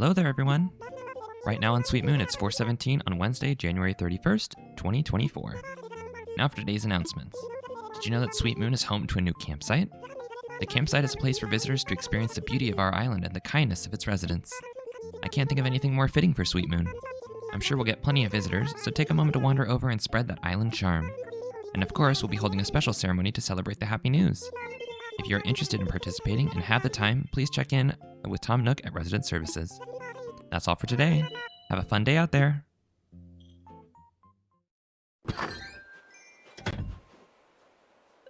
Hello there, everyone. Right now on Sweet Moon, it's 4:17 on Wednesday, January 31st, 2024. Now for today's announcements. Did you know that Sweet Moon is home to a new campsite? The campsite is a place for visitors to experience the beauty of our island and the kindness of its residents. I can't think of anything more fitting for Sweet Moon. I'm sure we'll get plenty of visitors, so take a moment to wander over and spread that island charm. And of course, we'll be holding a special ceremony to celebrate the happy news. If you're interested in participating and have the time, please check in with Tom Nook at Resident Services. That's all for today. Have a fun day out there.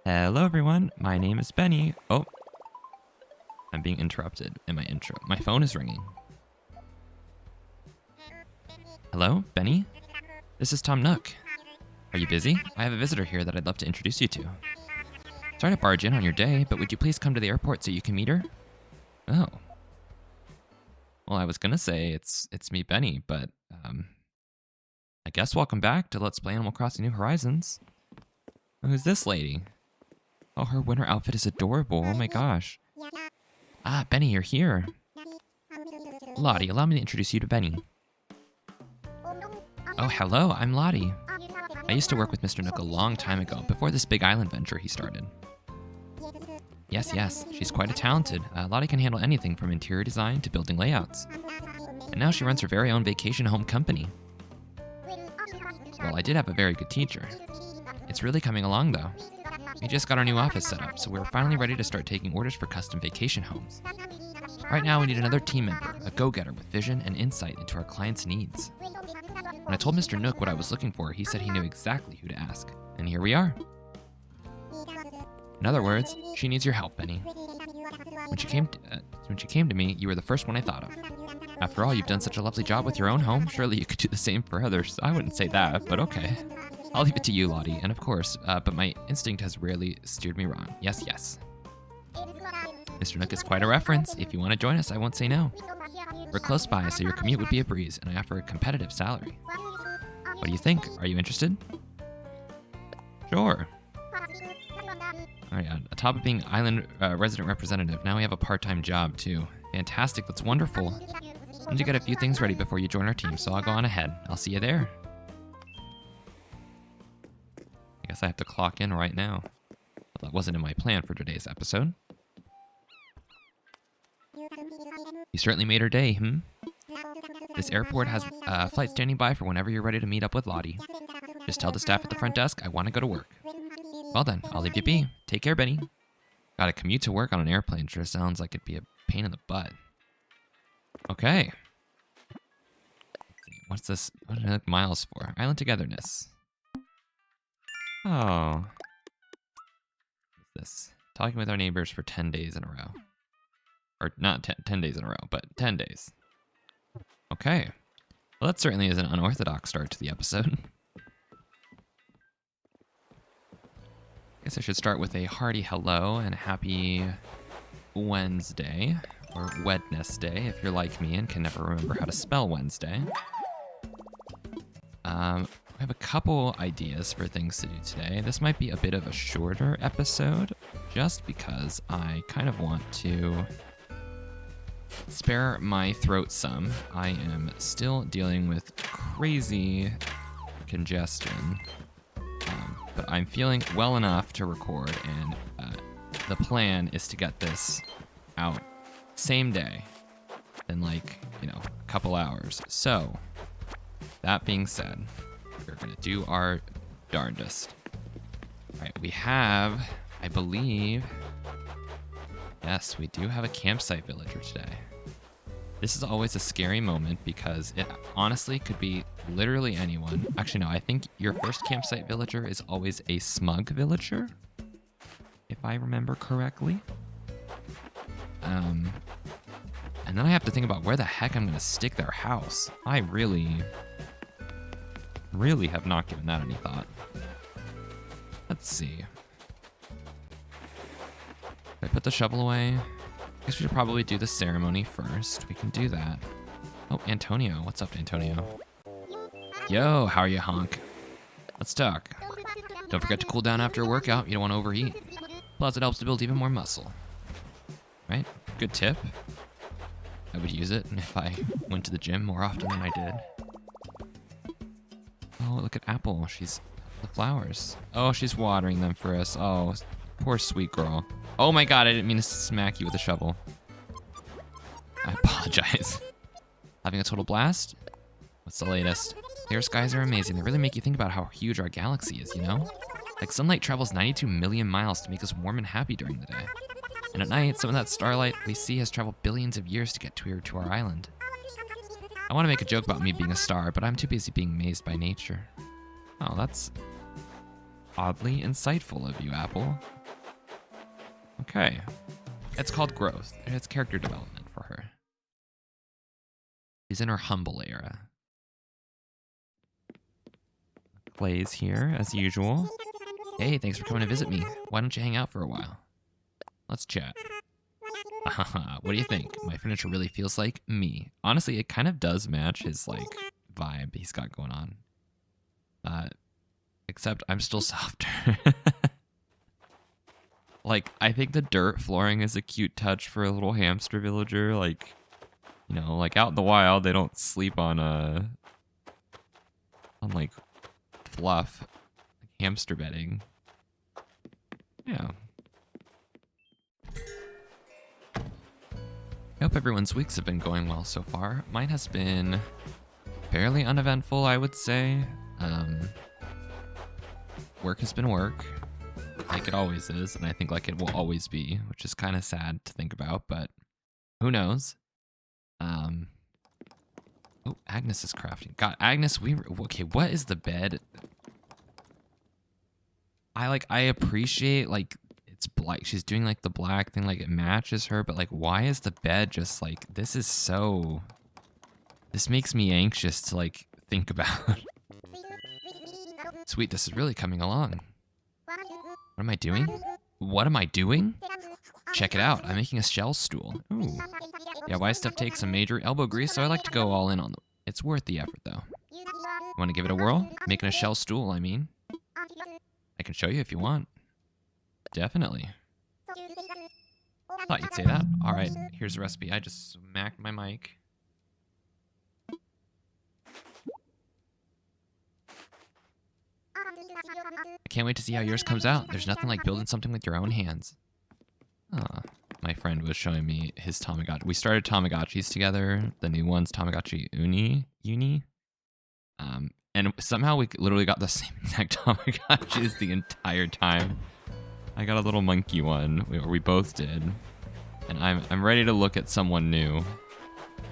Hello everyone, my name is Benny. Oh, I'm being interrupted in my intro. My phone is ringing. Hello, Benny? This is Tom Nook. Are you busy? I have a visitor here that I'd love to introduce you to. Sorry to barge in on your day, but would you please come to the airport so you can meet her? Oh. Well, I was gonna say it's me, Benny, but I guess welcome back to Let's Play Animal Crossing New Horizons. Who's this lady? Oh, her winter outfit is adorable. Oh my gosh. Ah, Benny, you're here. Lottie, allow me to introduce you to Benny. Oh, hello, I'm Lottie. I used to work with Mr. Nook a long time ago, before this big island venture he started. Yes, she's quite talented. Lottie can handle anything from interior design to building layouts. And now she runs her very own vacation home company. Well, I did have a very good teacher. It's really coming along though. We just got our new office set up, so we're finally ready to start taking orders for custom vacation homes. Right now we need another team member, a go-getter with vision and insight into our clients' needs. When I told Mr. Nook what I was looking for, he said he knew exactly who to ask. And here we are. In other words, she needs your help, Benny. When she came to me, you were the first one I thought of. After all, you've done such a lovely job with your own home. Surely you could do the same for others. I wouldn't say that, but okay. I'll leave it to you, Lottie, and of course, but my instinct has rarely steered me wrong. Yes. Mr. Nook is quite a reference. If you want to join us, I won't say no. We're close by, so your commute would be a breeze, and I offer a competitive salary. What do you think? Are you interested? Sure. Alright, on top of being island resident representative, now we have a part-time job too. Fantastic, that's wonderful. I need to get a few things ready before you join our team, so I'll go on ahead. I'll see you there. I guess I have to clock in right now. Well, that wasn't in my plan for today's episode. You certainly made her day, This airport has a flight standing by for whenever you're ready to meet up with Lottie. Just tell the staff at the front desk I want to go to work. Well then, I'll leave you be. Take care, Benny. Gotta commute to work on an airplane. Sure sounds like it'd be a pain in the butt. Okay. What's this? What did I look miles for? Island togetherness. Oh. What's this? Talking with our neighbors for 10 days in a row. Or not 10 days in a row, but 10 days. Okay. Well, that certainly is an unorthodox start to the episode. Guess I should start with a hearty hello and happy Wednesday, or Wednesday if you're like me and can never remember how to spell Wednesday. I have a couple ideas for things to do today. This might be a bit of a shorter episode, just because I kind of want to spare my throat some. I am still dealing with crazy congestion. But I'm feeling well enough to record, and the plan is to get this out same day in a couple hours. So, that being said, we're gonna do our darndest. All right, we have, I believe, yes, we do have a campsite villager today. This is always a scary moment because it honestly could be literally anyone. Actually, no, I think your first campsite villager is always a smug villager, if I remember correctly. And then I have to think about where the heck I'm gonna stick their house. I really have not given that any thought. Let's see. Did I put the shovel away? I guess we should probably do the ceremony first. We can do that. Oh, Antonio. What's up, Antonio? Yo, how are you, honk? Let's talk. Don't forget to cool down after a workout. You don't want to overeat. Plus, it helps to build even more muscle. Right? Good tip. I would use it if I went to the gym more often than I did. Oh, look at Apple. She's the flowers. Oh, she's watering them for us. Oh, poor sweet girl. Oh my god, I didn't mean to smack you with a shovel. I apologize. Having a total blast? What's the latest? Clear skies are amazing. They really make you think about how huge our galaxy is, you know? Like sunlight travels 92 million miles to make us warm and happy during the day. And at night, some of that starlight we see has traveled billions of years to get here to our island. I want to make a joke about me being a star, but I'm too busy being amazed by nature. Oh, that's oddly insightful of you, Apple. Okay. It's called growth. It's character development for her. She's in her humble era. Clay's here, as usual. Hey, thanks for coming to visit me. Why don't you hang out for a while? Let's chat. What do you think? My furniture really feels like me. Honestly, it kind of does match his, like, vibe he's got going on. Except I'm still softer. Like, I think the dirt flooring is a cute touch for a little hamster villager. Like, you know, like out in the wild, they don't sleep on like fluff, like hamster bedding. Yeah. I hope everyone's weeks have been going well so far. Mine has been fairly uneventful, I would say. Work has been work, like it always is, and I think like it will always be, which is kind of sad to think about, but who knows? Oh, Agnes is crafting. God, Agnes, okay, what is the bed? I appreciate, like, it's black. She's doing, like, the black thing, like, it matches her, but, like, why is the bed just, like, this makes me anxious to, like, think about. Sweet, this is really coming along. What am I doing? What am I doing? Check it out. I'm making a shell stool. Ooh. Yeah, why stuff takes some major elbow grease, so I like to go all in on them. It's worth the effort, though. You want to give it a whirl? Making a shell stool, I mean. I can show you if you want. Definitely. Thought you'd say that. All right, here's the recipe. I just smacked my mic. I can't wait to see how yours comes out. There's nothing like building something with your own hands. My friend was showing me his Tamagotchi. We started Tamagotchis together. The new one's Tamagotchi Uni. And somehow we literally got the same exact Tamagotchis the entire time. I got a little monkey one, we both did. And I'm ready to look at someone new.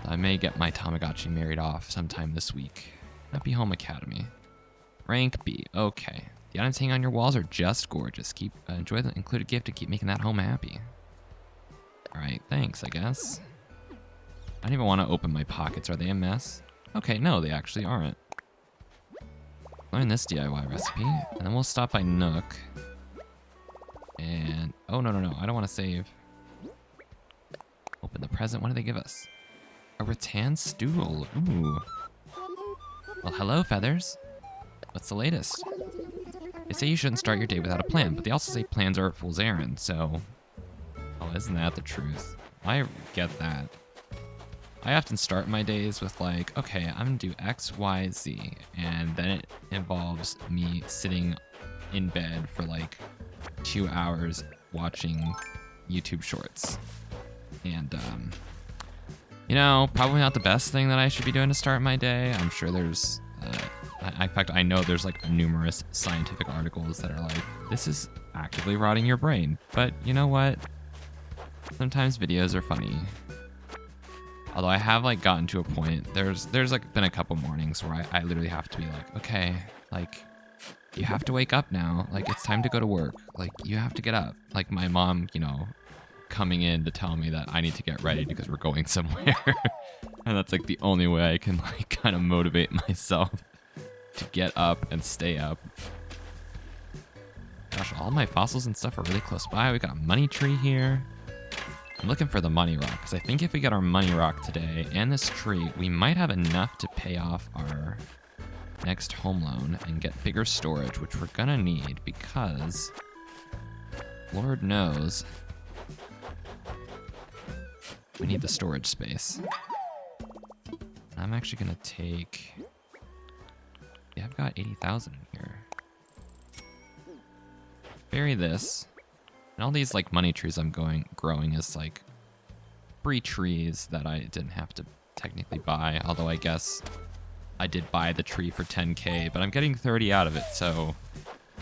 I may get my Tamagotchi married off sometime this week. Happy Home Academy. Rank B. Okay. The items hanging on your walls are just gorgeous. Enjoy the included gift to keep making that home happy. Alright, thanks, I guess. I don't even want to open my pockets. Are they a mess? Okay, no, they actually aren't. Learn this DIY recipe, and then we'll stop by Nook. And, oh, no, I don't want to save. Open the present. What do they give us? A rattan stool. Ooh. Well, hello, Feathers. What's the latest? They say you shouldn't start your day without a plan, but they also say plans are a fool's errand, so... Oh, isn't that the truth? I get that. I often start my days with like, okay, I'm gonna do X, Y, Z, and then it involves me sitting in bed for like 2 hours watching YouTube shorts. And, you know, probably not the best thing that I should be doing to start my day. I'm sure there's, in fact, I know there's like numerous scientific articles that are like, this is actively rotting your brain. But you know what? Sometimes videos are funny. Although I have like gotten to a point, there's like been a couple mornings where I literally have to be like, okay, like you have to wake up now. Like it's time to go to work. Like you have to get up. Like my mom, you know, coming in to tell me that I need to get ready because we're going somewhere. And that's like the only way I can like kind of motivate myself to get up and stay up. Gosh, all my fossils and stuff are really close by. We got a money tree here. I'm looking for the money rock, because I think if we get our money rock today and this tree, we might have enough to pay off our next home loan and get bigger storage, which we're gonna need because Lord knows We need the storage space. I'm actually gonna take... Yeah, I've got 80,000 in here. Bury this. And all these like money trees I'm growing is like free trees that I didn't have to technically buy. Although I guess I did buy the tree for 10k, but I'm getting 30 out of it, so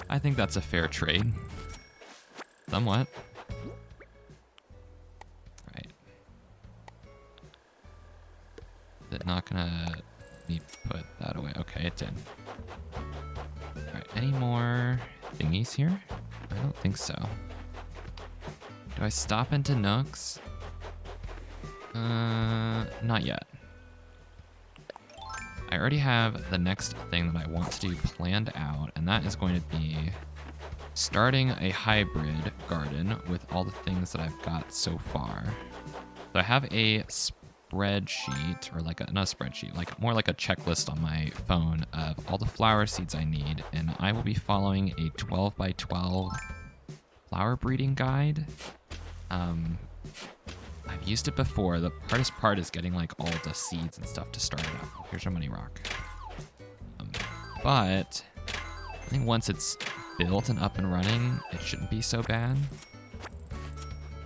I think that's a fair trade. Somewhat. Right. Is it not gonna let me put that away? Okay, it did. Alright, any more thingies here? I don't think so. Do I stop into Nooks? Not yet. I already have the next thing that I want to do planned out, and that is going to be starting a hybrid garden with all the things that I've got so far. So I have a spreadsheet, or like not a spreadsheet, like more like a checklist on my phone of all the flower seeds I need, and I will be following a 12 by 12 flower breeding guide. I've used it before. The hardest part is getting like all the seeds and stuff to start it up. Here's your money rock. But I think once it's built and up and running, it shouldn't be so bad.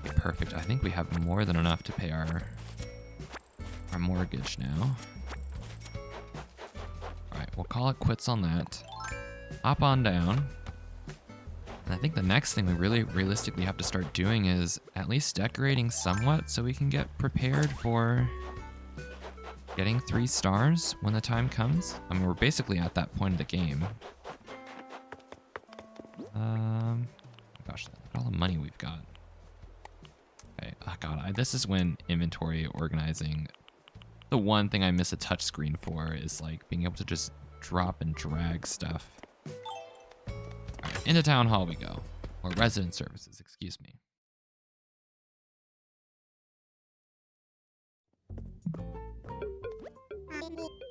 Perfect. I think we have more than enough to pay our mortgage now. All right, we'll call it quits on that. Hop on down. And I think the next thing we really realistically have to start doing is at least decorating somewhat so we can get prepared for getting 3 stars when the time comes. I mean, we're basically at that point of the game. Gosh, look at all the money we've got. Okay, oh god, this is when inventory organizing, the one thing I miss a touch screen for is like being able to just drop and drag stuff. Alright, into town hall we go. Or resident services, excuse me.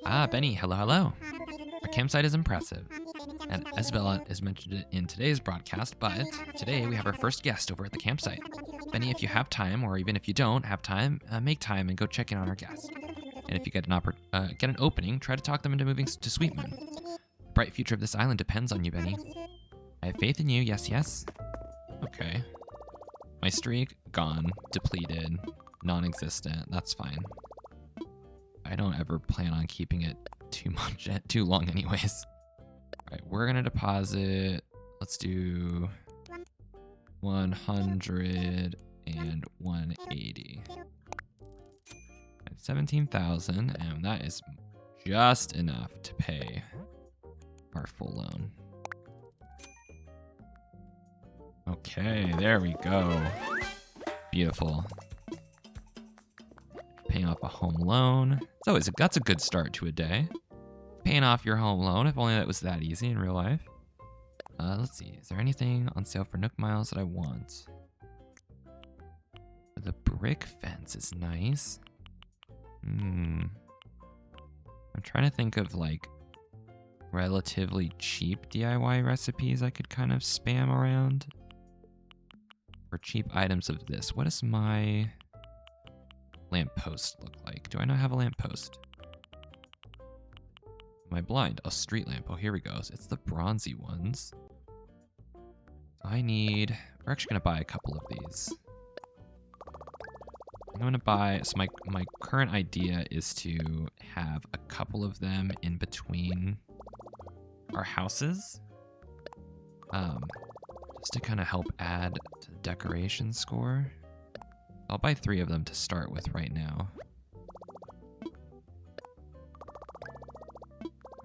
Ah, Benny, hello, hello. Our campsite is impressive. And Isabella is mentioned in today's broadcast, but today we have our first guest over at the campsite. Benny, if you have time, or even if you don't have time, make time and go check in on our guest. And if you get an opening, try to talk them into moving to Sweet Moon. The bright future of this island depends on you, Benny. I have faith in you, yes, yes. Okay. My streak, gone, depleted, non-existent, that's fine. I don't ever plan on keeping it too long anyways. Alright, we're gonna deposit, let's do 100 and 180. 17,000, and that is just enough to pay our full loan. Okay, there we go. Beautiful. Paying off a home loan. That's a good start to a day. Paying off your home loan, if only that was that easy in real life. Let's see, is there anything on sale for Nook Miles that I want? The brick fence is nice. I'm trying to think of like relatively cheap DIY recipes I could kind of spam around. Or cheap items of this. What does my lamppost look like? Do I not have a lamppost? Am I blind? A street lamp. Oh, here we go. It's the bronzy ones. We're actually gonna buy a couple of these. I'm gonna buy, so my current idea is to have a couple of them in between our houses. Just to kind of help add to the decoration score. I'll buy 3 of them to start with right now.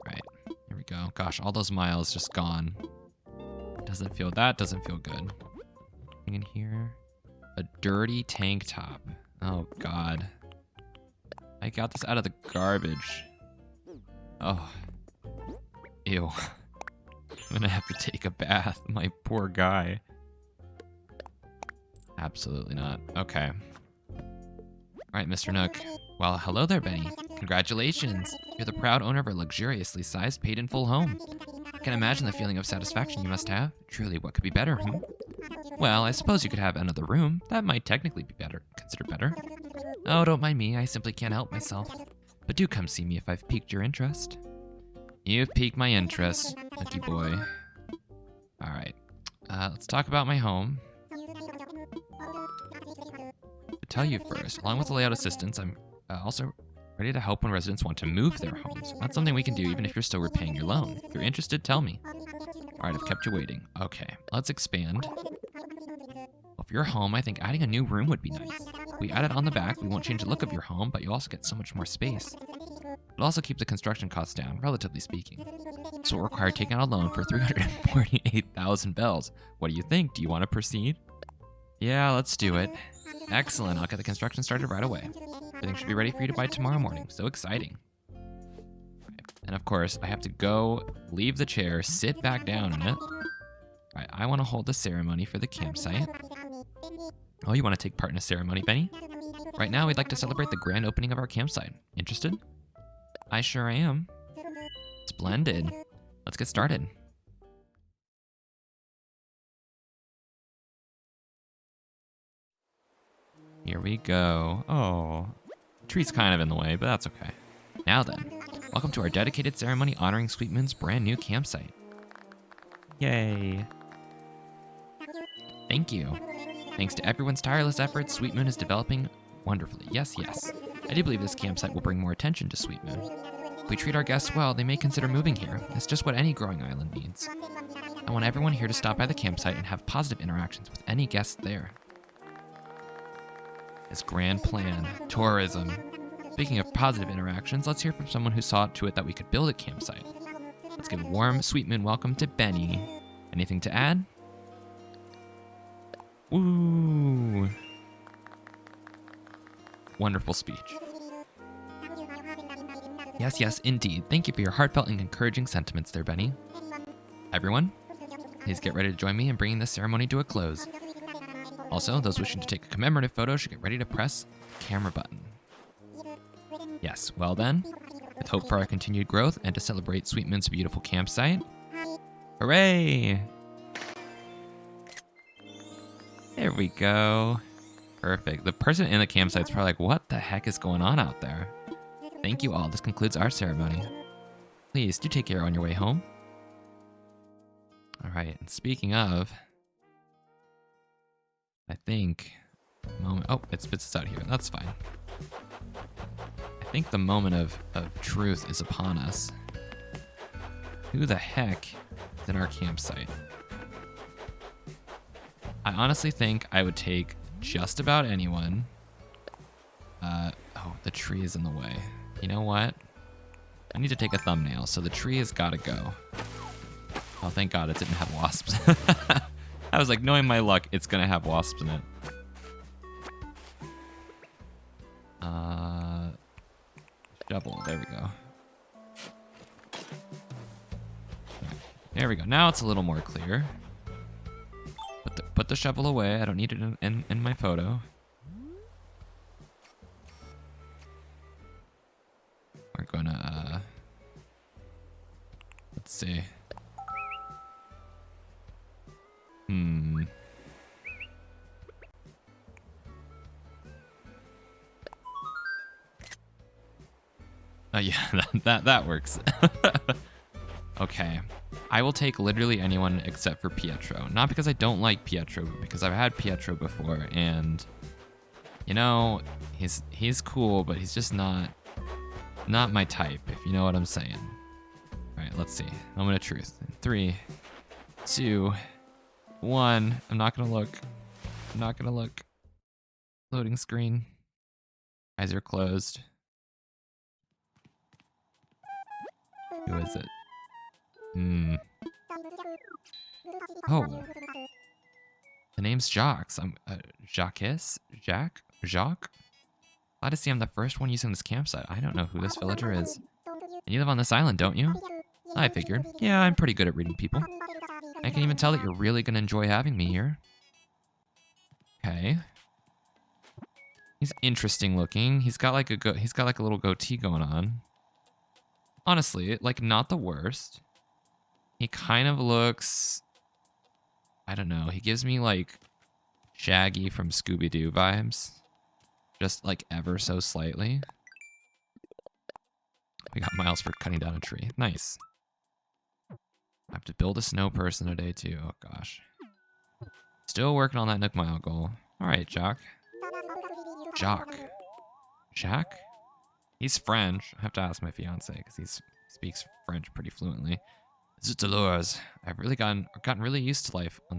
Right, here we go. Gosh, all those miles just gone. Doesn't feel good. Anything in here? A dirty tank top. Oh god. I got this out of the garbage. Oh. Ew. I'm gonna have to take a bath. My poor guy. Absolutely not. Okay. Alright, Mr. Nook. Well, hello there, Benny. Congratulations. You're the proud owner of a luxuriously sized, paid-in-full home. I can imagine the feeling of satisfaction you must have. Truly, what could be better, hmm? Well, I suppose you could have another room. That might technically be better. Considered better. Oh, don't mind me. I simply can't help myself. But do come see me if I've piqued your interest. You've piqued my interest, lucky boy. All right. Let's talk about my home. To tell you first, along with the layout assistance, I'm also ready to help when residents want to move their homes. That's something we can do even if you're still repaying your loan. If you're interested, tell me. All right, I've kept you waiting. Okay, let's expand. Well, for your home, I think adding a new room would be nice. If we add it on the back, we won't change the look of your home, but you'll also get so much more space. It'll also keep the construction costs down, relatively speaking. This will require taking out a loan for 348,000 bells. What do you think? Do you want to proceed? Yeah, let's do it. Excellent, I'll get the construction started right away. Everything should be ready for you to buy tomorrow morning. So exciting. And of course, I have to go, leave the chair, sit back down in it. All right, I want to hold the ceremony for the campsite. Oh, you want to take part in a ceremony, Benny? Right now, we'd like to celebrate the grand opening of our campsite. Interested? I sure am. Splendid. Let's get started. Here we go. Oh, tree's kind of in the way, but that's okay. Now then, welcome to our dedicated ceremony honoring Sweet Moon's brand new campsite. Yay. Thank you. Thanks to everyone's tireless efforts, Sweet Moon is developing wonderfully. Yes, yes. I do believe this campsite will bring more attention to Sweet Moon. If we treat our guests well, they may consider moving here. It's just what any growing island needs. I want everyone here to stop by the campsite and have positive interactions with any guests there. His grand plan, tourism. Speaking of positive interactions, let's hear from someone who saw to it that we could build a campsite. Let's give a warm Sweet Moon welcome to Benny. Anything to add? Woo! Wonderful speech. Yes, yes, indeed. Thank you for your heartfelt and encouraging sentiments there, Benny. Everyone, please get ready to join me in bringing this ceremony to a close. Also, those wishing to take a commemorative photo should get ready to press the camera button. Yes, well then, with hope for our continued growth and to celebrate Sweet Moon's beautiful campsite. Hooray! There we go. Perfect. The person in the campsite's probably like, what the heck is going on out there? Thank you all. This concludes our ceremony. Please do take care on your way home. All right, and speaking of, I think moment. Oh, it spits us out here. That's fine. I think the moment of truth is upon us. Who the heck is in our campsite? I honestly think I would take just about anyone. Oh, the tree is in the way. You know what? I need to take a thumbnail, so the tree has got to go. Oh, thank God it didn't have wasps. I was like, knowing my luck, it's gonna have wasps in it. Shovel, there we go. There we go, now it's a little more clear. Put the shovel away, I don't need it in my photo. We're gonna, let's see. Oh yeah, that works. Okay, I will take literally anyone except for Pietro. Not because I don't like Pietro, but because I've had Pietro before, and you know, he's cool, but he's just not my type, if you know what I'm saying. All right, let's see. Moment of truth. 3, 2, 1. I'm not gonna look. I'm not gonna look. Loading screen. Eyes are closed. Who is it? Oh. The name's Jacques. I'm Jacques? Jacques? Glad to see I'm the first one using this campsite. I don't know who this villager is. And you live on this island, don't you? I figured. Yeah, I'm pretty good at reading people. I can even tell that you're really gonna enjoy having me here. Okay. He's interesting looking. He's got like a little goatee going on. Honestly, like not the worst. He kind of looks, I don't know. He gives me like Shaggy from Scooby-Doo vibes. Just like ever so slightly. We got miles for cutting down a tree. Nice. I have to build a snow person today too. Oh gosh. Still working on that Nook Mile goal. Alright, Jock. Jock. Jack? He's French. I have to ask my fiance because he speaks French pretty fluently. Zut Dolores. I've really gotten really used to life on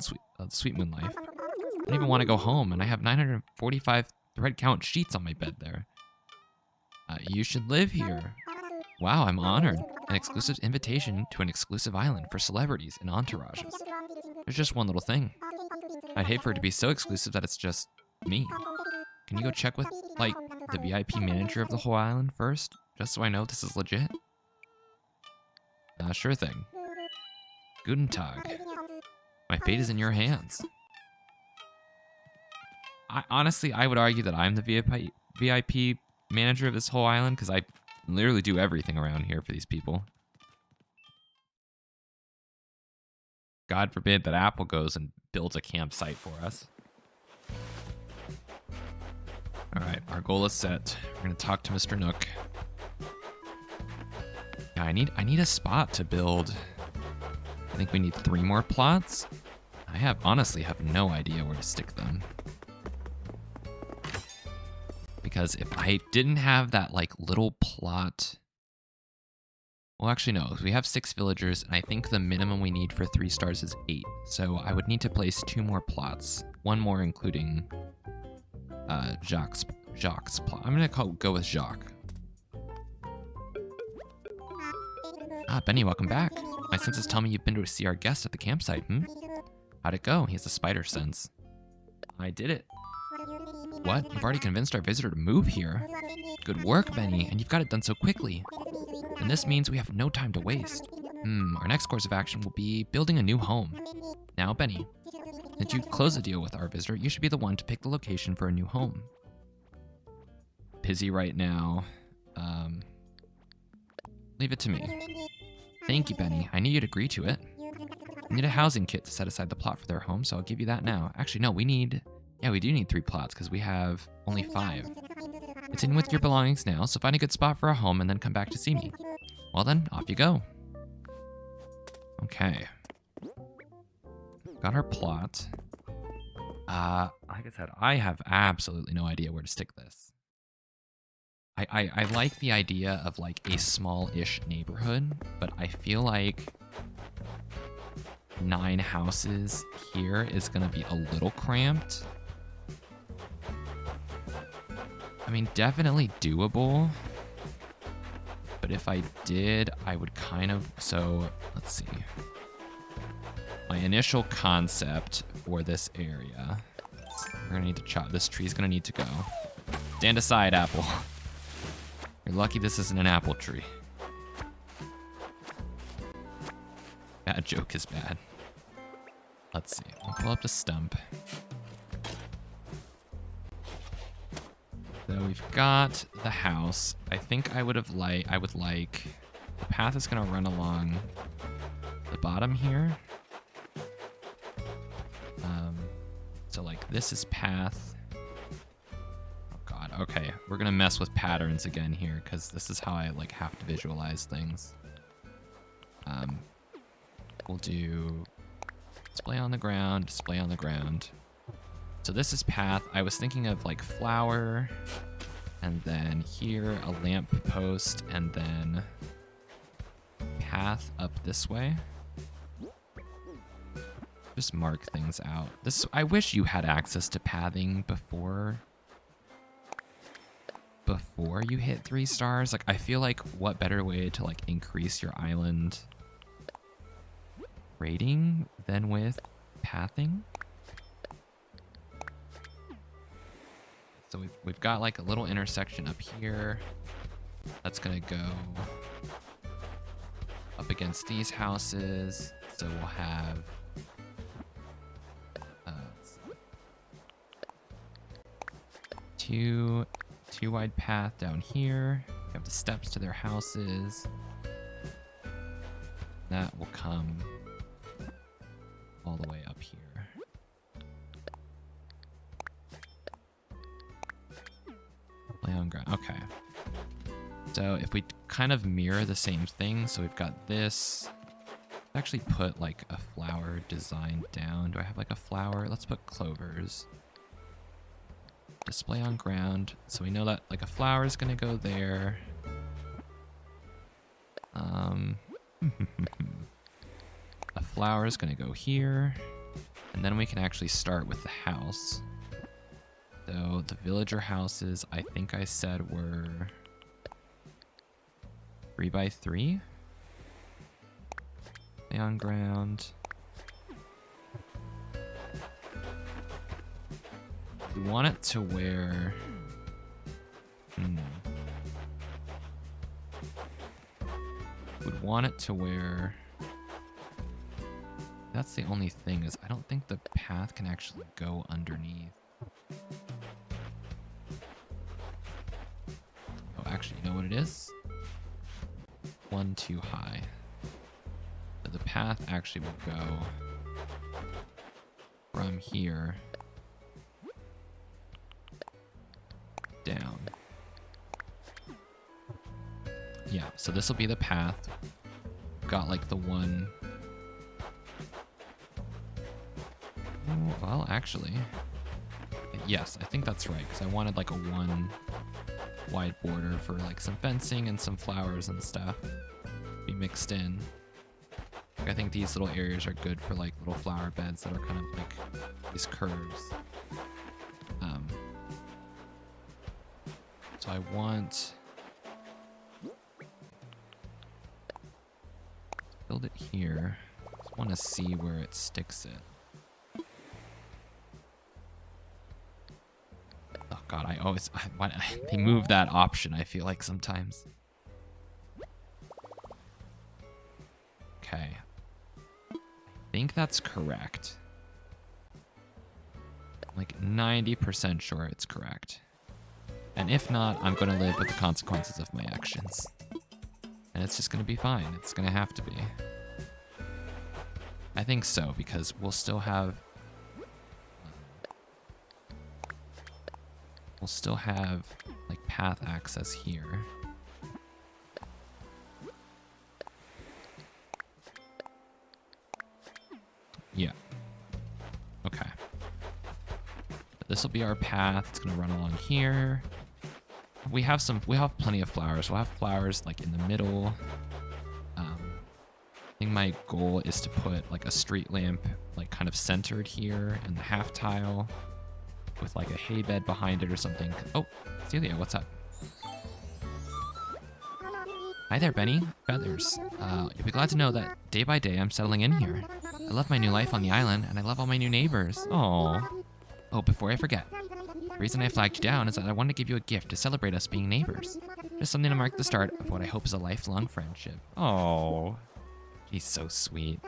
Sweet Moon Life. I don't even want to go home, and I have 945 thread count sheets on my bed there. You should live here. Wow, I'm honored. An exclusive invitation to an exclusive island for celebrities and entourages. There's just one little thing. I'd hate for it to be so exclusive that it's just me. Can you go check with, like, the VIP manager of the whole island first? Just so I know this is legit? Sure thing. Guten Tag. My fate is in your hands. Honestly, I would argue that I'm the VIP manager of this whole island because I literally do everything around here for these people. God forbid that Apple goes and builds a campsite for us. All right, our goal is set. We're gonna talk to Mr. Nook. Yeah, I need a spot to build. I think we need 3 more plots. I honestly have no idea where to stick them. Because if I didn't have that like little plot, well, actually no, we have 6 villagers, and I think the minimum we need for 3 stars is 8. So I would need to place 2 more plots, 1 more including Jacques plot. I'm gonna go with Jacques. Ah, Benny, welcome back. My senses tell me you've been to see our guest at the campsite, How'd it go? He has a spider sense. I did it. What? You've already convinced our visitor to move here? Good work, Benny, and you've got it done so quickly. And this means we have no time to waste. Our next course of action will be building a new home. Now, Benny, since you closed the deal with our visitor, you should be the one to pick the location for a new home. Busy right now. Leave it to me. Thank you, Benny. I knew you'd agree to it. I need a housing kit to set aside the plot for their home, so I'll give you that now. Actually, no, we do need 3 plots because we have only 5. It's in with your belongings now, so find a good spot for a home and then come back to see me. Well then, off you go. Okay. Got our plot. Like I said, I have absolutely no idea where to stick this. I like the idea of like a small-ish neighborhood, but I feel like 9 houses here is gonna be a little cramped. I mean, definitely doable. But if I did, I would kind of, so let's see. My initial concept for this area, we're gonna need to chop, this tree's gonna need to go. Stand aside, apple. You're lucky this isn't an apple tree. Bad joke is bad. Let's see, I'll pull up the stump. So we've got the house. I think I would like, the path is gonna run along the bottom here. So like this is path. Oh God, okay. We're gonna mess with patterns again here because this is how I like have to visualize things. We'll do display on the ground, display on the ground. So this is path. I was thinking of like flower, and then here a lamp post, and then path up this way. Just mark things out. This, I wish you had access to pathing before you hit 3 stars. Like, I feel like what better way to like increase your island rating than with pathing? So we've got like a little intersection up here. That's gonna go up against these houses. So we'll have two wide path down here. We have the steps to their houses. That will come all the way up here. on ground. Okay. So if we kind of mirror the same thing, so we've got this. Actually put like a flower design down. Do I have like a flower? Let's put clovers. Display on ground. So we know that like a flower is gonna go there. A flower is gonna go here. And then we can actually start with the house. So the villager houses, I think I said were 3 by 3. Stay on ground. We want it to where... Would want it to where... That's the only thing, is I don't think the path can actually go underneath. Oh, actually, you know what it is? 1 too high. So the path actually will go from here down. Yeah, so this will be the path. Got like the one... Oh, well, actually... Yes, I think that's right, because I wanted like a 1 wide border for like some fencing and some flowers and stuff be mixed in. I think these little areas are good for like little flower beds that are kind of like these curves. So I want... Build it here. Just want to see where it sticks it. Oh god, I always... they move that option, I feel like, sometimes. Okay. I think that's correct. Like 90% sure it's correct. And if not, I'm going to live with the consequences of my actions. And it's just going to be fine. It's going to have to be. I think so, because we'll still have... like path access here. Yeah. Okay. This will be our path. It's gonna run along here. We have plenty of flowers. We'll have flowers like in the middle. I think my goal is to put like a street lamp like kind of centered here in the half tile with like a hay bed behind it or something. Oh, Celia, what's up? Hi there, Benny. Feathers. You'll be glad to know that day by day I'm settling in here. I love my new life on the island, and I love all my new neighbors. Aww. Oh, before I forget, the reason I flagged you down is that I wanted to give you a gift to celebrate us being neighbors. Just something to mark the start of what I hope is a lifelong friendship. Oh, he's so sweet.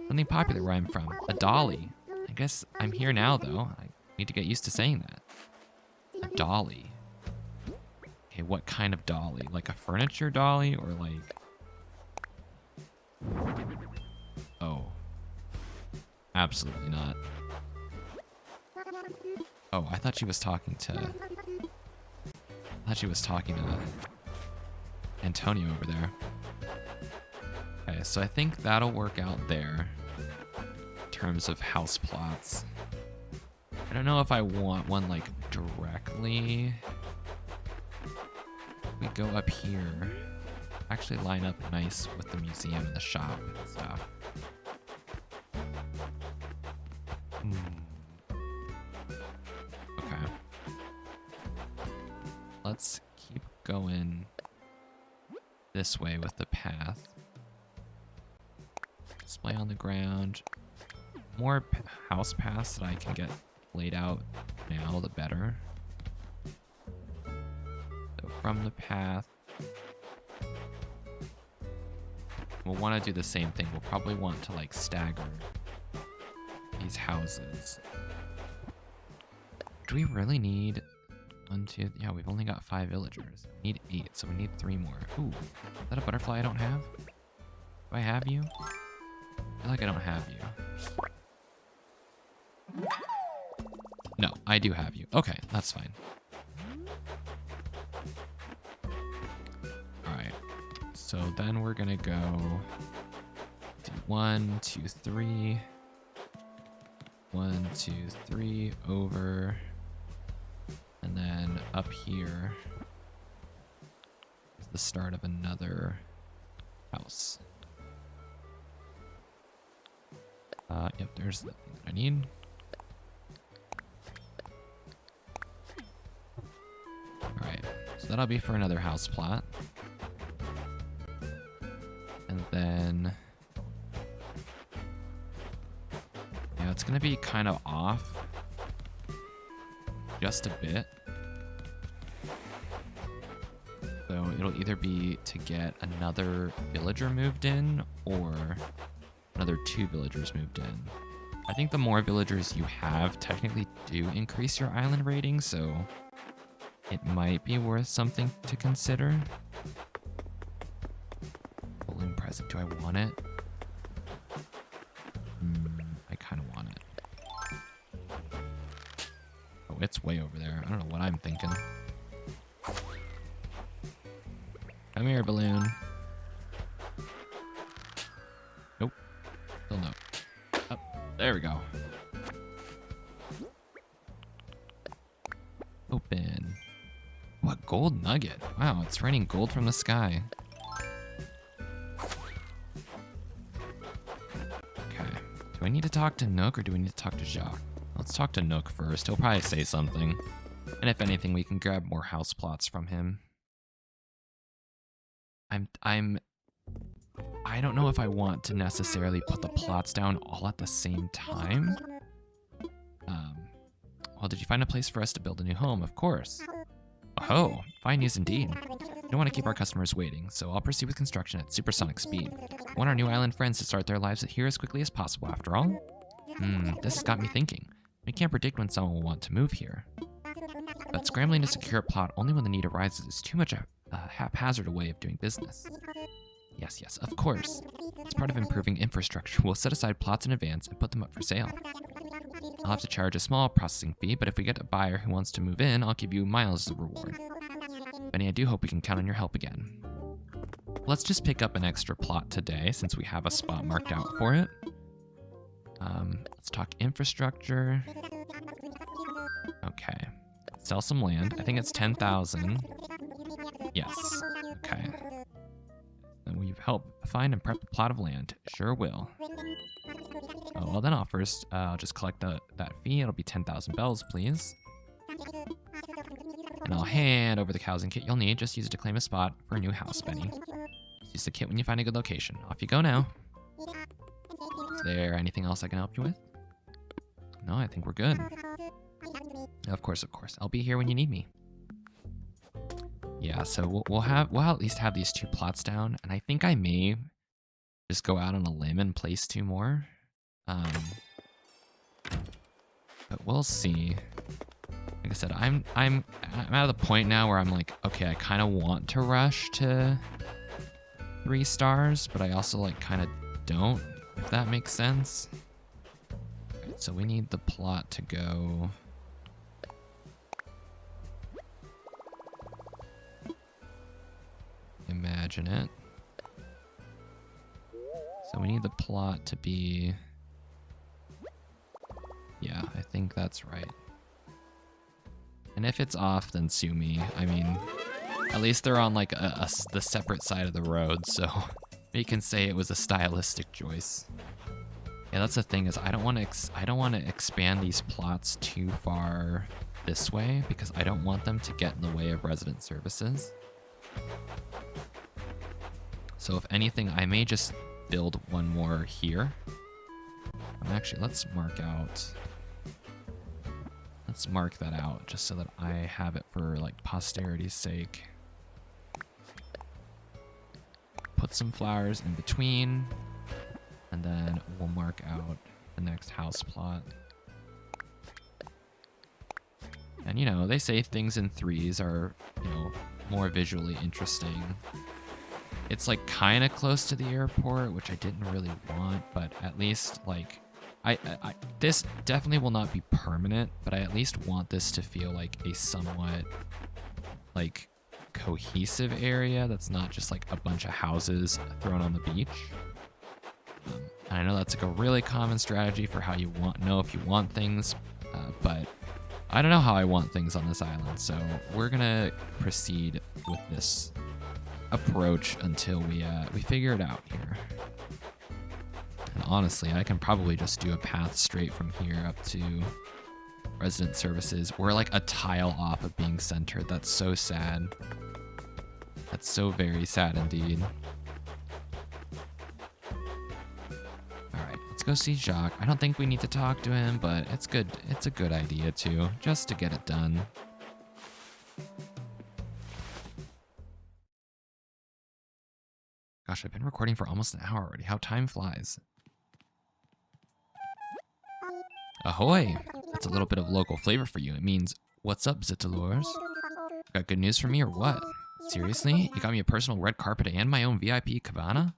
Something popular where I'm from. A dolly. I guess I'm here now, though. I need to get used to saying that. A dolly. Okay, what kind of dolly? Like a furniture dolly or like... Oh. Absolutely not. Oh, I thought she was talking to... Antonio over there. Okay, so I think that'll work out there. In terms of house plots. I don't know if I want one like directly. We go up here. Actually line up nice with the museum and the shop and stuff. Okay. Let's keep going this way with the path. Display on the ground. More house paths that I can get laid out now, the better. So from the path, we'll want to do the same thing. We'll probably want to like stagger these houses. Do we really need 1, 2? Yeah, we've only got 5 villagers. We need 8, so we need 3 more. Ooh, is that a butterfly I don't have? Do I have you? I feel like I don't have you. No, I do have you. Okay, that's fine. so then we're gonna go do 1, 2, 3. 1, 2, 3 over. And then up here is the start of another house. Yep, there's the thing that I need. Alright, so that'll be for another house plot. And then... yeah, it's gonna be kind of off. Just a bit. So it'll either be to get another villager moved in or another 2 villagers moved in. I think the more villagers you have technically do increase your island rating, so it might be worth something to consider. Balloon present, do I want it? I kind of want it. Oh, it's way over there. I don't know what I'm thinking. Come here, balloon. Nope. Still no. Oh, there we go. Open. What, gold nugget? Wow, it's raining gold from the sky. Okay. Do I need to talk to Nook or do we need to talk to Jacques? Let's talk to Nook first. He'll probably say something. And if anything, we can grab more house plots from him. I don't know if I want to necessarily put the plots down all at the same time. Well, did you find a place for us to build a new home? Of course. Oh, fine news indeed. I don't want to keep our customers waiting, so I'll proceed with construction at supersonic speed. I want our new island friends to start their lives here as quickly as possible, after all. This has got me thinking. We can't predict when someone will want to move here. But scrambling to secure a plot only when the need arises is too much a haphazard way of doing business. Yes, of course. As part of improving infrastructure, we'll set aside plots in advance and put them up for sale. I'll have to charge a small processing fee, but if we get a buyer who wants to move in, I'll give you miles as a reward. Benny, I do hope we can count on your help again. Let's just pick up an extra plot today, since we have a spot marked out for it. Let's talk infrastructure. Okay. Sell some land. I think it's 10,000. Yes. Okay. And we've helped find and prep a plot of land. Sure will. Oh, well then offers. I'll just collect that fee. It'll be 10,000 bells, please. And I'll hand over the housing kit you'll need. Just use it to claim a spot for a new house, Benny. Just use the kit when you find a good location. Off you go now. Is there anything else I can help you with? No, I think we're good. Of course. I'll be here when you need me. Yeah, so we'll at least have these 2 plots down, and I think I may just go out on a limb and place 2 more. But we'll see. Like I said, I'm at the point now where I'm like, okay, I kind of want to rush to 3 stars, but I also like kind of don't, if that makes sense. Right, so we need the plot to go. Imagine it. So we need the plot to be... yeah, I think that's right. And if it's off, then sue me. I mean, at least they're on like the separate side of the road, so we can say it was a stylistic choice. Yeah, that's the thing is I don't want to expand these plots too far this way because I don't want them to get in the way of resident services. So if anything, I may just build 1 more here. Actually, let's mark that out just so that I have it for like posterity's sake. Put some flowers in between, and then we'll mark out the next house plot. And you know, they say things in 3s are, you know, more visually interesting. It's like kind of close to the airport, which I didn't really want, but at least like this definitely will not be permanent, but I at least want this to feel like a somewhat like cohesive area that's not just like a bunch of houses thrown on the beach. And I know that's like a really common strategy for how you know if you want things, but I don't know how I want things on this island, so we're gonna proceed with this approach until we figure it out here. And honestly, I can probably just do a path straight from here up to resident services. We're like a tile off of being centered. That's so sad. That's so very sad indeed. Alright, let's go see Jacques. I don't think we need to talk to him, but it's good. It's a good idea too, just to get it done. Gosh, I've been recording for almost an hour already. How time flies. Ahoy! That's a little bit of local flavor for you. It means, what's up, Zitalours? Got good news for me or what? Seriously? You got me a personal red carpet and my own VIP cabana?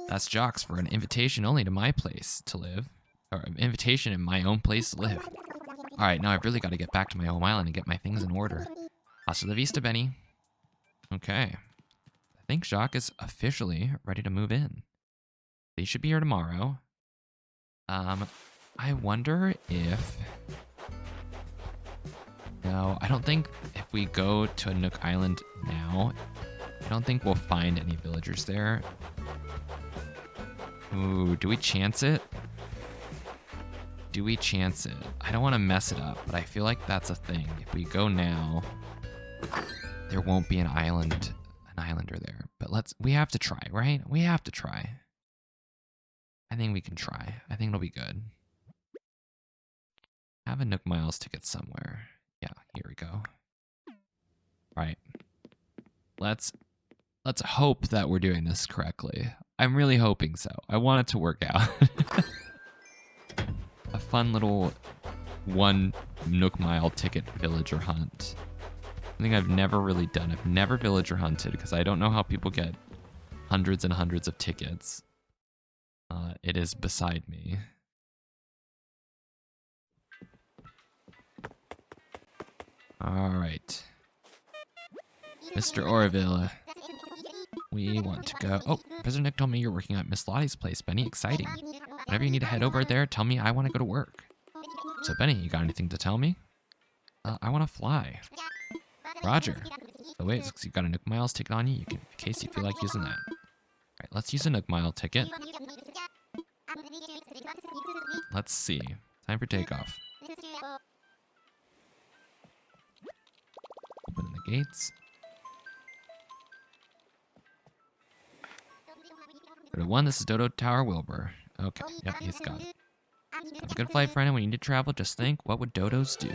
That's Jacques for an invitation only to my place to live. Or an invitation in my own place to live. Alright, now I've really got to get back to my home island and get my things in order. Hasta la vista, Benny. Okay. I think Jacques is officially ready to move in. They should be here tomorrow. I wonder if... No, I don't think if we go to Nook Island now, I don't think we'll find any villagers there. Ooh, do we chance it? Do we chance it? I don't want to mess it up, but I feel like that's a thing. If we go now, there won't be an islander there. But we have to try, right? We have to try. I think we can try. I think it'll be good. Have a Nook Miles ticket somewhere. Yeah, here we go. Right. Let's hope that we're doing this correctly. I'm really hoping so. I want it to work out. A fun little 1 Nook Mile ticket villager hunt. Something I've never really done. I've never villager hunted because I don't know how people get hundreds and hundreds of tickets. It is beside me. All right. Mr. Orville, we want to go. Oh, President Nick told me you're working at Miss Lottie's place, Benny. Exciting. Whenever you need to head over there, tell me. I want to go to work. So, Benny, you got anything to tell me? I want to fly. Roger. Oh, wait, you got a Nook Miles ticket on you, in case you feel like using that. All right, let's use a Nook Mile ticket. Let's see. Time for takeoff. Open the gates. Dodo 1, this is Dodo Tower Wilbur. Okay, yep, he's got it. Have a good flight, friend, and when you need to travel, just think, what would dodos do?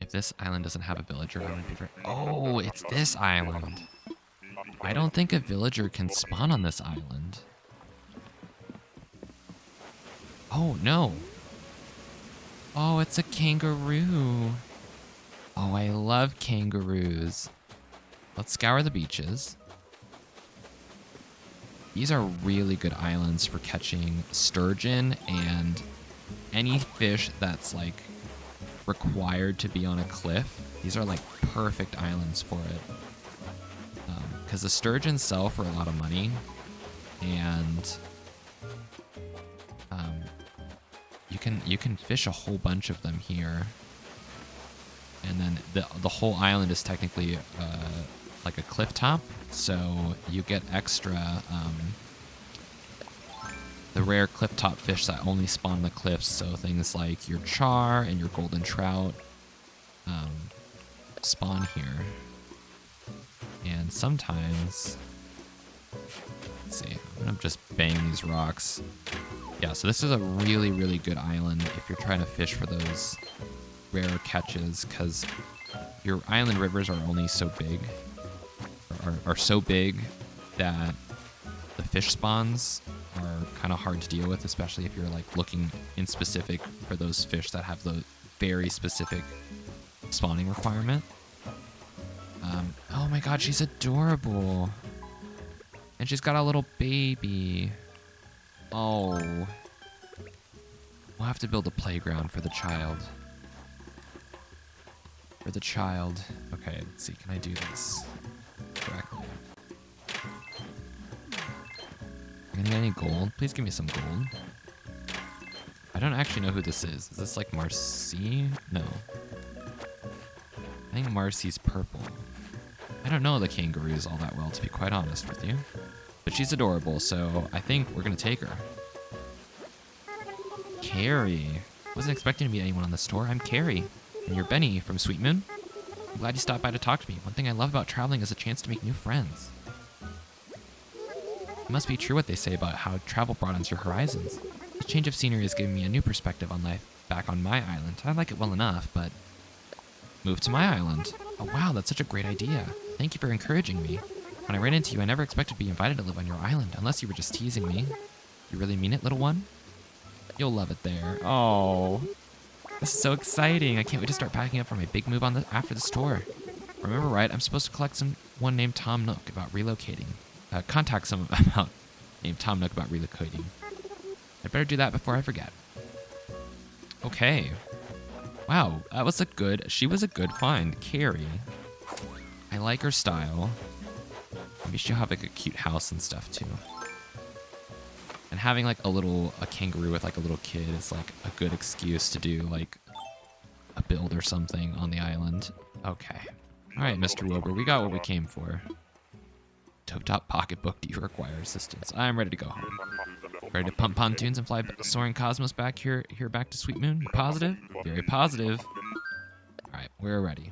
If this island doesn't have a villager, I would be very... Oh, it's this island. I don't think a villager can spawn on this island. Oh, no. Oh, it's a kangaroo. Oh, I love kangaroos. Let's scour the beaches. These are really good islands for catching sturgeon and any fish that's like required to be on a cliff. These are like perfect islands for it. Because the sturgeons sell for a lot of money, and you can fish a whole bunch of them here, and then the whole island is technically like a cliff top, so you get extra the rare cliff top fish that only spawn on the cliffs. So things like your char and your golden trout spawn here. And sometimes, let's see, I'm gonna just bang these rocks. Yeah, so this is a really, really good island if you're trying to fish for those rare catches, because your island rivers are only so big, are so big that the fish spawns are kind of hard to deal with, especially if you're like looking in specific for those fish that have the very specific spawning requirement. Oh my god, she's adorable. And she's got a little baby. Oh. We'll have to build a playground for the child. For the child. Okay, let's see. Can I do this correctly? Am I gonna get any gold? Please give me some gold. I don't actually know who this is. Is this like Marcy? No. I think Marcy's purple. I don't know the kangaroos all that well, to be quite honest with you. But she's adorable, so I think we're gonna take her. Carrie. Wasn't expecting to meet anyone on the store. I'm Carrie. And you're Benny from Sweet Moon. I'm glad you stopped by to talk to me. One thing I love about traveling is a chance to make new friends. It must be true what they say about how travel broadens your horizons. This change of scenery has given me a new perspective on life back on my island. I like it well enough, but move to my island. Oh wow, that's such a great idea. Thank you for encouraging me. When I ran into you, I never expected to be invited to live on your island, unless you were just teasing me. You really mean it, little one? You'll love it there. Oh, this is so exciting. I can't wait to start packing up for my big move after the store. Remember right, I'm supposed to collect someone named Tom Nook about relocating. Contact someone named Tom Nook about relocating. I'd better do that before I forget. Okay. Wow, she was a good find. Carrie. I like her style. Maybe she'll have like a cute house and stuff too. And having like a kangaroo with like a little kid is like a good excuse to do like a build or something on the island. Okay. All right, Mr. Wilbur, we got what we came for. Top pocketbook, do you require assistance? I'm ready to go home. Ready to pump pontoons and fly soaring cosmos back here back to Sweet Moon? You positive? Very positive. All right, we're ready.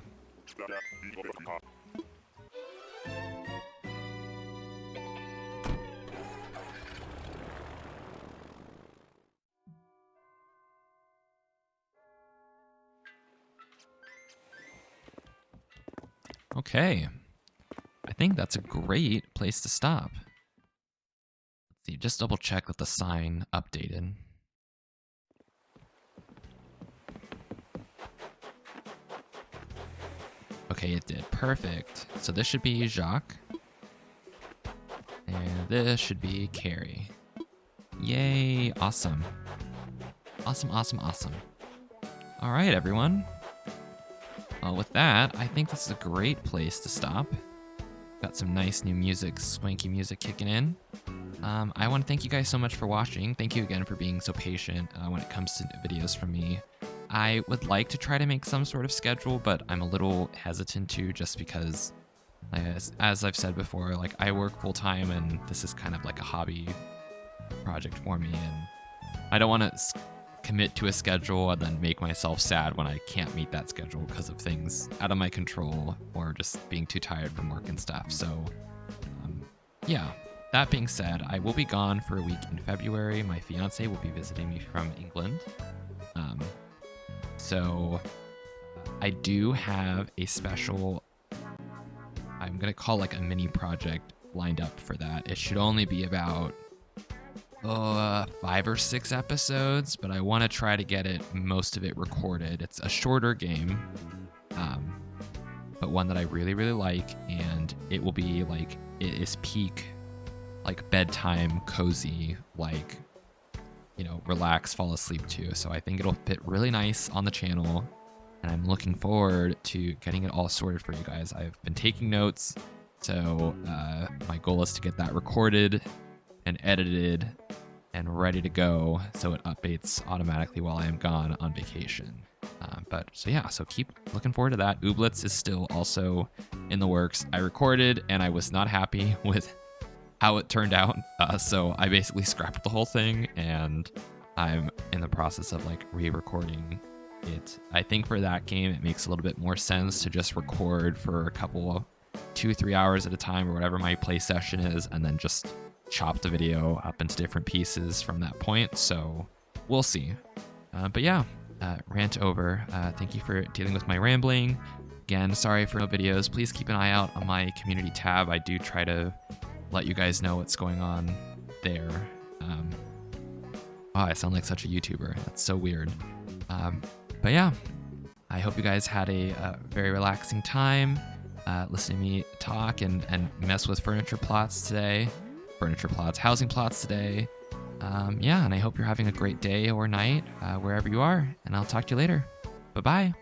Okay. I think that's a great place to stop. Let's see, just double check that the sign updated. Okay, it did. Perfect. So this should be Jacques. And this should be Carrie. Yay, awesome. Awesome, awesome, awesome. All right, everyone. Well, with that, I think this is a great place to stop. Got some nice new music, swanky music kicking in. I want to thank you guys so much for watching. Thank you again for being so patient when it comes to videos from me. I would like to try to make some sort of schedule, but I'm a little hesitant to, just because, as I've said before, like I work full time and this is kind of like a hobby project for me, and I don't want to commit to a schedule and then make myself sad when I can't meet that schedule because of things out of my control or just being too tired from work and stuff. So, yeah. That being said, I will be gone for a week in February. My fiance will be visiting me from England. So I do have a special, I'm going to call like a mini project lined up for that. It should only be about 5 or 6 episodes, but I want to try to get most of it recorded. It's a shorter game, but one that I really, really like, and it will be like, it is peak, like bedtime, cozy, like, you know, relax, fall asleep to. So I think it'll fit really nice on the channel, and I'm looking forward to getting it all sorted for you guys. I've been taking notes, so my goal is to get that recorded and edited and ready to go so it updates automatically while I am gone on vacation. So keep looking forward to that. Ooblets is still also in the works. I recorded and I was not happy with how it turned out, so I basically scrapped the whole thing, and I'm in the process of like re-recording it. I think for that game it makes a little bit more sense to just record for a couple, 2-3 hours at a time or whatever my play session is, and then just chop the video up into different pieces from that point. So we'll see. But yeah, rant over. Thank you for dealing with my rambling. Again, sorry for no videos. Please keep an eye out on my community tab. I do try to let you guys know what's going on there. Wow, I sound like such a YouTuber. That's so weird. But yeah, I hope you guys had a very relaxing time listening to me talk and mess with furniture plots today. Housing plots today. Yeah, and I hope you're having a great day or night wherever you are, and I'll talk to you later. Bye-bye.